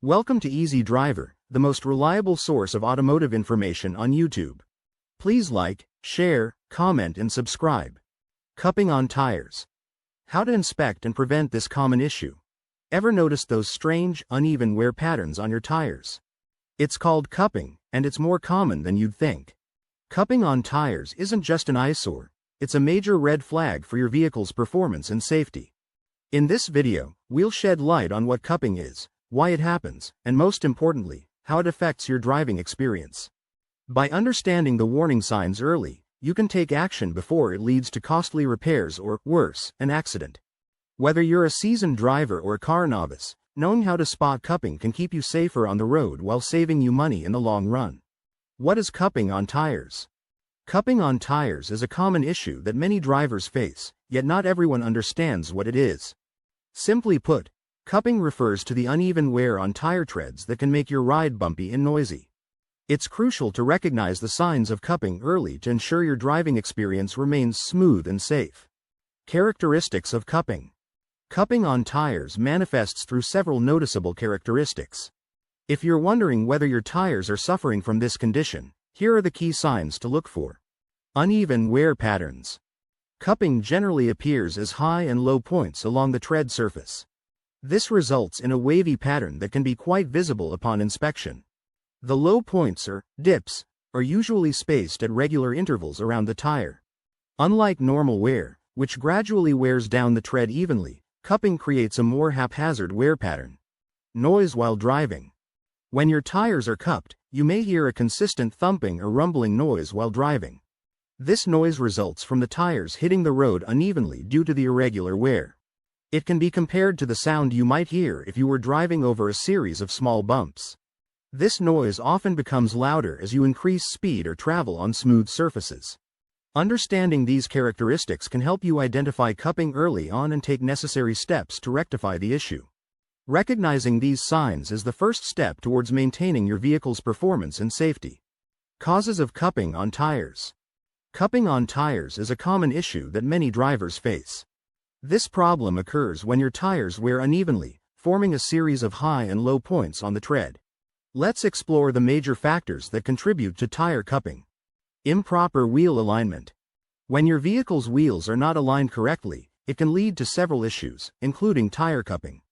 Welcome to Easy Driver, the most reliable source of automotive information on YouTube. Please like, share, comment and subscribe. Cupping on tires. How to inspect and prevent this common issue. Ever noticed those strange, uneven wear patterns on your tires? It's called cupping, and it's more common than you'd think. Cupping on tires isn't just an eyesore, it's a major red flag for your vehicle's performance and safety. In this video, we'll shed light on what cupping is, why it happens, and most importantly, how it affects your driving experience. By understanding the warning signs early, you can take action before it leads to costly repairs or, worse, an accident. Whether you're a seasoned driver or a car novice, knowing how to spot cupping can keep you safer on the road while saving you money in the long run. What is cupping on tires? Cupping on tires is a common issue that many drivers face, yet not everyone understands what it is. Simply put, cupping refers to the uneven wear on tire treads that can make your ride bumpy and noisy. It's crucial to recognize the signs of cupping early to ensure your driving experience remains smooth and safe. Characteristics of cupping. Cupping on tires manifests through several noticeable characteristics. If you're wondering whether your tires are suffering from this condition, here are the key signs to look for. Uneven wear patterns. Cupping generally appears as high and low points along the tread surface. This results in a wavy pattern that can be quite visible upon inspection. The low points, or dips, are usually spaced at regular intervals around the tire. Unlike normal wear, which gradually wears down the tread evenly, cupping creates a more haphazard wear pattern. Noise while driving. When your tires are cupped, you may hear a consistent thumping or rumbling noise while driving. This noise results from the tires hitting the road unevenly due to the irregular wear. It can be compared to the sound you might hear if you were driving over a series of small bumps. This noise often becomes louder as you increase speed or travel on smooth surfaces. Understanding these characteristics can help you identify cupping early on and take necessary steps to rectify the issue. Recognizing these signs is the first step towards maintaining your vehicle's performance and safety. Causes of cupping on tires. Cupping on tires is a common issue that many drivers face. This problem occurs when your tires wear unevenly, forming a series of high and low points on the tread. Let's explore the major factors that contribute to tire cupping. Improper wheel alignment. When your vehicle's wheels are not aligned correctly, it can lead to several issues, including tire cupping.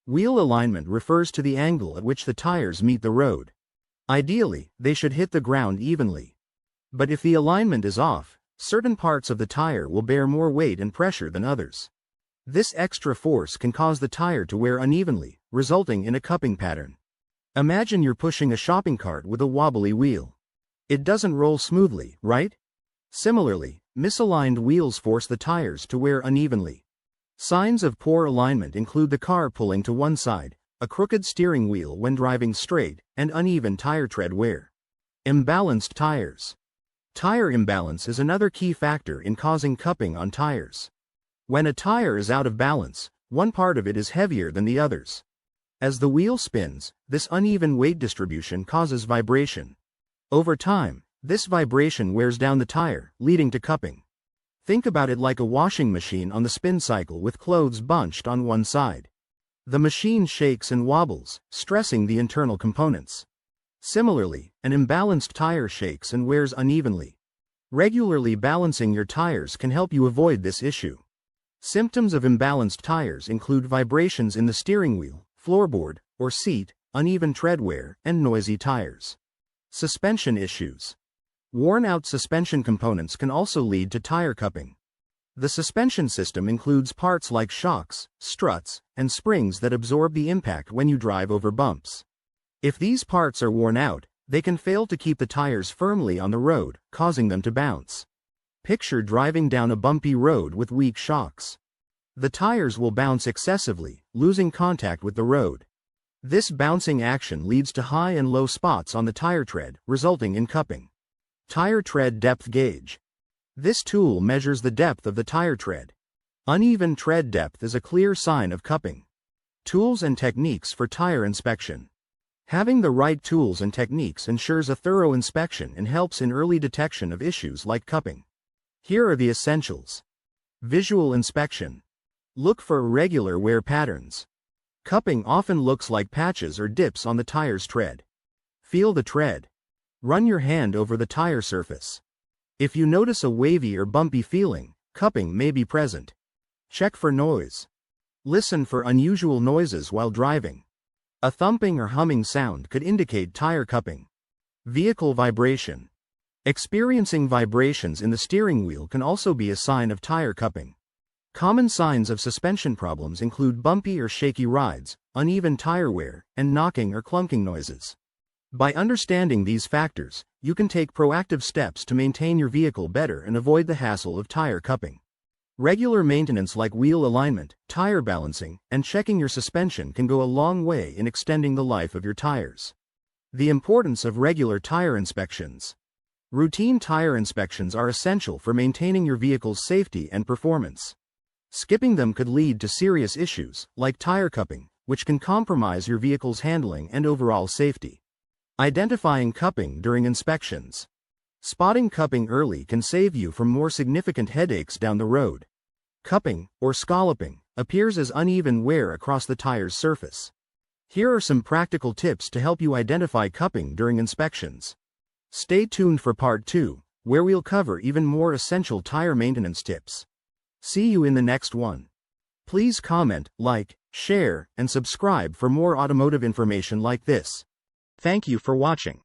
Wheel alignment refers to the angle at which the tires meet the road. Ideally, they should hit the ground evenly. But if the alignment is off, certain parts of the tire will bear more weight and pressure than others. This extra force can cause the tire to wear unevenly, resulting in a cupping pattern. Imagine you're pushing a shopping cart with a wobbly wheel. It doesn't roll smoothly, right? Similarly, misaligned wheels force the tires to wear unevenly. Signs of poor alignment include the car pulling to one side, a crooked steering wheel when driving straight, and uneven tire tread wear. Imbalanced tires. Tire imbalance is another key factor in causing cupping on tires. When a tire is out of balance, one part of it is heavier than the others. As the wheel spins, this uneven weight distribution causes vibration. Over time, this vibration wears down the tire, leading to cupping. Think about it like a washing machine on the spin cycle with clothes bunched on one side. The machine shakes and wobbles, stressing the internal components. Similarly, an imbalanced tire shakes and wears unevenly. Regularly balancing your tires can help you avoid this issue. Symptoms of imbalanced tires include vibrations in the steering wheel, floorboard, or seat, uneven tread wear, and noisy tires. Suspension issues. Worn-out suspension components can also lead to tire cupping. The suspension system includes parts like shocks, struts, and springs that absorb the impact when you drive over bumps. If these parts are worn out, they can fail to keep the tires firmly on the road, causing them to bounce. Picture driving down a bumpy road with weak shocks. The tires will bounce excessively, losing contact with the road. This bouncing action leads to high and low spots on the tire tread, resulting in cupping. Tire tread depth gauge. This tool measures the depth of the tire tread. Uneven tread depth is a clear sign of cupping. Tools and techniques for tire inspection. Having the right tools and techniques ensures a thorough inspection and helps in early detection of issues like cupping. Here are the essentials. Visual inspection. Look for irregular wear patterns. Cupping often looks like patches or dips on the tire's tread. Feel the tread. Run your hand over the tire surface. If you notice a wavy or bumpy feeling, cupping may be present. Check for noise. Listen for unusual noises while driving. A thumping or humming sound could indicate tire cupping. Vehicle vibration. Experiencing vibrations in the steering wheel can also be a sign of tire cupping. Common signs of suspension problems include bumpy or shaky rides, uneven tire wear, and knocking or clunking noises. By understanding these factors, you can take proactive steps to maintain your vehicle better and avoid the hassle of tire cupping. Regular maintenance like wheel alignment, tire balancing, and checking your suspension can go a long way in extending the life of your tires. The importance of regular tire inspections. Routine tire inspections are essential for maintaining your vehicle's safety and performance. Skipping them could lead to serious issues, like tire cupping, which can compromise your vehicle's handling and overall safety. Identifying cupping during inspections. Spotting cupping early can save you from more significant headaches down the road. Cupping, or scalloping, appears as uneven wear across the tire's surface. Here are some practical tips to help you identify cupping during inspections. Stay tuned for part 2, where we'll cover even more essential tire maintenance tips. See you in the next one. Please comment, like, share, and subscribe for more automotive information like this. Thank you for watching.